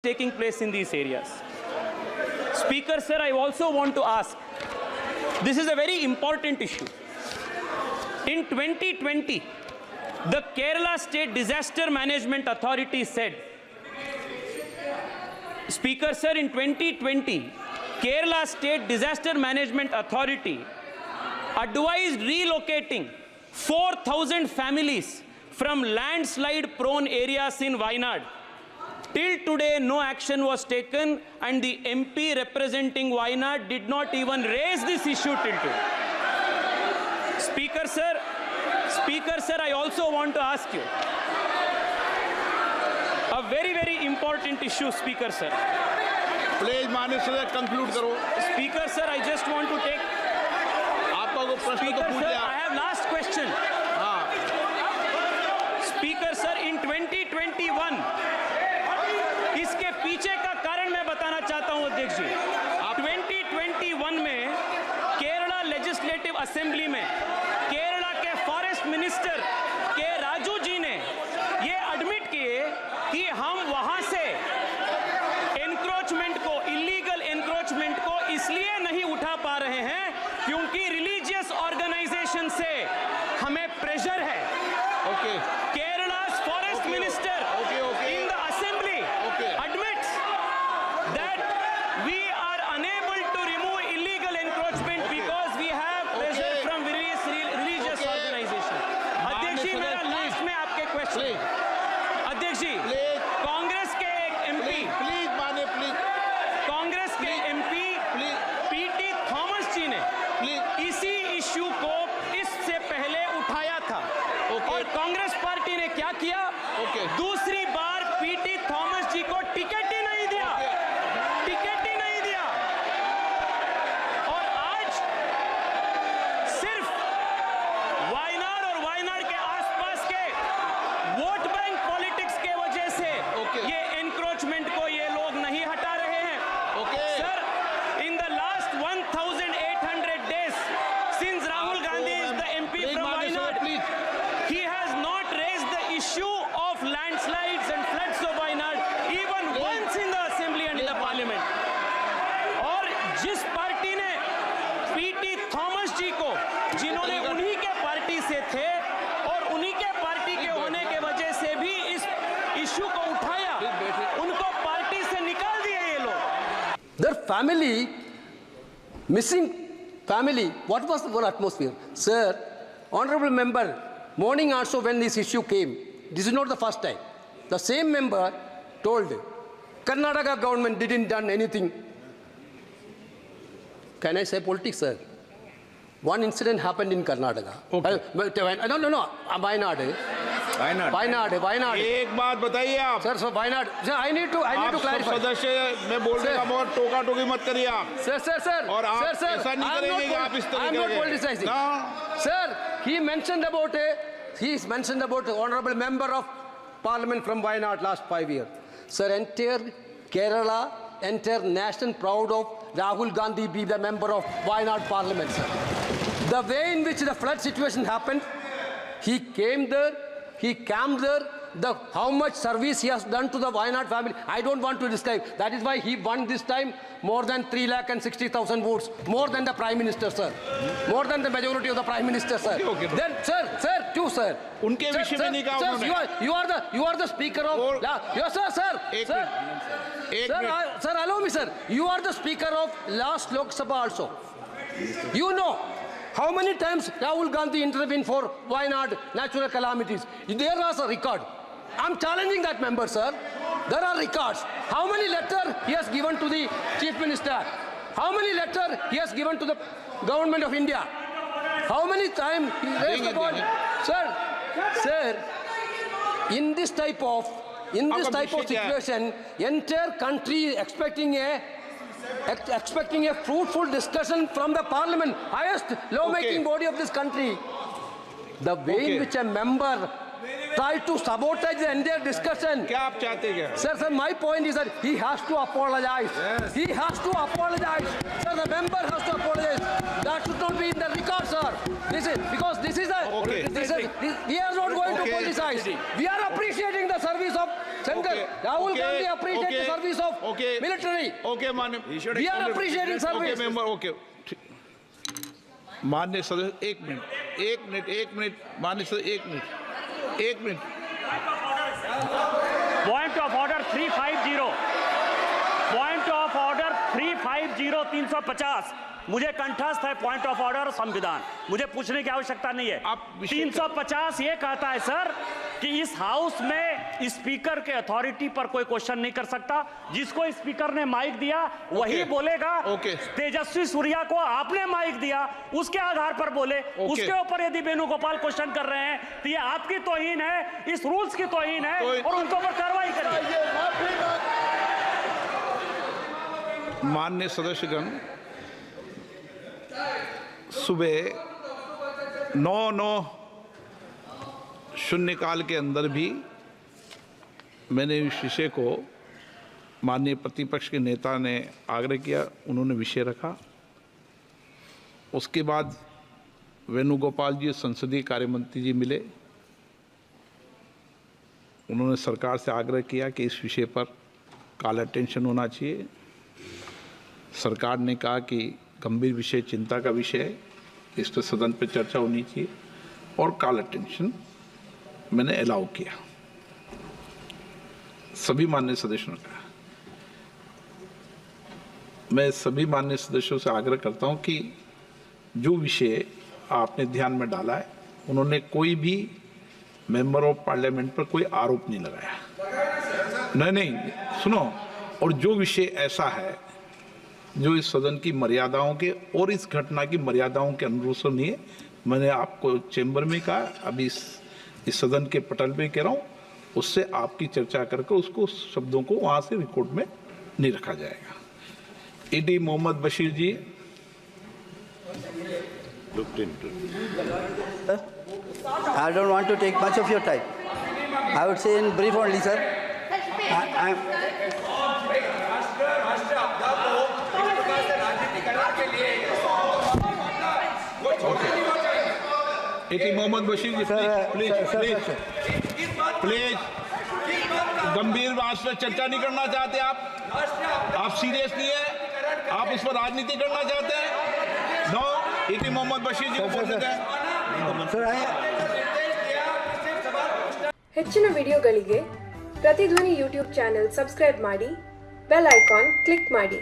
taking place in these areas. Speaker, sir, I also want to ask, this is a very important issue. In 2020, the Kerala State Disaster Management Authority said, Speaker, sir, in 2020, Kerala State Disaster Management Authority advised relocating 4,000 families from landslide-prone areas in Wayanad. Till today, no action was taken, and the MP representing Wayanad did not even raise this issue till today. Speaker, sir, I also want to ask you a very, very important issue, Speaker, sir. Please, Minister, conclude करो. Speaker, sir, I just want to take. आपका प्रश्न तो Speaker, पूछ sir, लिया. I have last question. हाँ. Speaker, sir, in 2021, इसके पीछे का कारण मैं बताना चाहता हूं, अध्यक्ष जी. 2021 में केरला लेजिस्लेटिव असेंबली में केरला के फॉरेस्ट मिनिस्टर के राजू जी ने ये एडमिट किए कि हम वहां से एनक्रोचमेंट को, इलीगल एनक्रोचमेंट को इसलिए नहीं उठा पा रहे हैं क्योंकि रिलीजियस ऑर्गेनाइजेशन से हमें प्रेशर है. Okay. Kerala's forest minister in the assembly admits that we are unable to remove illegal encroachment because we have pressure from various religious organizations. अध्यक्ष जी, मेरा लास्ट में आपके क्वेश्चन. अध्यक्ष जी, कांग्रेस के एक एमपी, कांग्रेस के एमपी पीटी थॉमस जी ने इसी इश्यू को इससे पहले उठाया था. और कांग्रेस पार्टी ने क्या किया? दूसरी बार पीटी थॉमस जी को टिकट ही नहीं दिया. टिकट ही नहीं दिया. और आज सिर्फ वायनाड और वायनाड के आसपास के वोट बैंक पॉलिटिक्स के वजह से ये एनक्रोचमेंट को ये लोग नहीं हटा रहे हैं. Sir, in the last 1800 days since Rahul Gandhi is the MP from Wayanad, he has not raised the issue of landslides and floods of Wayanad even once in the assembly and in the parliament. और जिस party ने PT Thomas जी को, जिन्होंने उन्हीं के party से थे और उन्हीं के पार्टी के होने के वजह से भी इस इश्यू को उठाया, उनको पार्टी से निकाल दिए ये लोग. Their family, missing family, what was the atmosphere? Sir, honorable member, morning also when this issue came, this is not the first time. The same member told Karnataka government didn't done anything. Can I say politics, sir? One incident happened in Karnataka. No, Wayanad. एक बात बताइए आप. Sir, so Wayanad. Sir, I need to clarify. सदस्य में बोलने का बहुत टोका टोकी मत करिए आप. Sir. और आप sir, ऐसा नहीं करेंगे कि आप इस तरह I'm not politicizing. No. Sir, he mentioned about honorable member of parliament from Wayanad last 5 years. Sir, entire Kerala, entire nation proud of Rahul Gandhi be the member of Wayanad parliament, sir. The way in which the flood situation happened, he came there, he camped there. How much service he has done to the Wayanad family, I don't want to describe. That is why he won this time more than 3,60,000 votes, more than the Prime Minister, sir. More than the majority of the Prime Minister, sir. Okay. Then, sir. उनके विषय में नहीं कहा उन्होंने. You are the speaker of. Yes, sir. Sir, allow me, sir. You are the speaker of last Lok Sabha also. You know how many times Rahul Gandhi intervened for Wayanad natural calamities. There was a record. I'm challenging that member, sir. There are records. How many letters he has given to the Chief Minister? How many letters he has given to the Government of India? How many times he raised the point? Sir, in this type of situation, entire country expecting a fruitful discussion from the parliament, highest lawmaking body of this country. The way in which a member tried to sabotage the entire discussion. क्या आप चाहते क्या? Sir, my point is that he has to apologize. He has to apologize. Sir, the member has to apologize. That should not be in the record, sir. This is because this is a. Okay. We are not going to Okay. politicize. We are appreciating the service of Shankar. Okay. Rahul Okay. Gandhi appreciate the Okay. service of Okay. military. Okay मान्य We are appreciating okay service. Member okay मान्य सदस्य एक minute मान्य सदस्य एक minute point of order 350 point of order 350 350 मुझे कंठस्थ है पॉइंट ऑफ ऑर्डर संविधान मुझे पूछने की आवश्यकता नहीं है आप विषय 350 ये कहता है सर कि इस हाउस में स्पीकर के अथॉरिटी पर कोई क्वेश्चन नहीं कर सकता जिसको स्पीकर ने माइक दिया वही बोलेगा ओके। तेजस्वी सूर्या को आपने माइक दिया उसके आधार पर बोले ओके। उसके ऊपर यदि वेणुगोपाल क्वेश्चन कर रहे हैं तो ये आपकी तौहीन है इस रूल्स की तौहीन है और उनके ऊपर कार्रवाई करिए मान्य सदस्यगण सुबह 9:09 शून्यकाल के अंदर भी मैंने इस विषय को माननीय प्रतिपक्ष के नेता ने आग्रह किया उन्होंने विषय रखा उसके बाद वेणुगोपाल जी संसदीय कार्य मंत्री जी मिले उन्होंने सरकार से आग्रह किया कि इस विषय पर कॉल अटेंशन होना चाहिए सरकार ने कहा कि गंभीर विषय चिंता का विषय है इस पर सदन पर चर्चा होनी चाहिए और कॉल अटेंशन मैंने अलाउ किया सभी माननीय सदस्यों ने कहा मैं सभी माननीय सदस्यों से आग्रह करता हूं कि जो विषय आपने ध्यान में डाला है उन्होंने कोई भी मेंबर ऑफ पार्लियामेंट पर कोई आरोप नहीं लगाया नहीं सुनो और जो विषय ऐसा है जो इस सदन की मर्यादाओं के और इस घटना की मर्यादाओं के अनुरूप नहीं है मैंने आपको चेंबर में कहा अभी इस सदन के पटल पे कह रहा हूँ उससे आपकी चर्चा करके उसको शब्दों को वहां से रिकॉर्ड में नहीं रखा जाएगा ED Mohammed Basheer ji I don't want to take much of your time. I would say in brief only, sir. ED Mohammed Basheer ji please गंभीर बात पर चर्चा नहीं करना चाहते आप सीरियस नहीं है आप उस पर राजनीति करना चाहते हैं नो ईडी मोहम्मद बशीर जी को बोल देते हैं ಹೆಚ್ಚಿನ ವಿಡಿಯೋಗಳಿಗೆ ಪ್ರತಿಧ್ವನಿ ಯೂಟ್ಯೂಬ್ ಚಾನೆಲ್ ಸಬ್ಸ್ಕ್ರೈಬ್ ಮಾಡಿ ಬೆಲ್ ಐಕಾನ್ ಕ್ಲಿಕ್ ಮಾಡಿ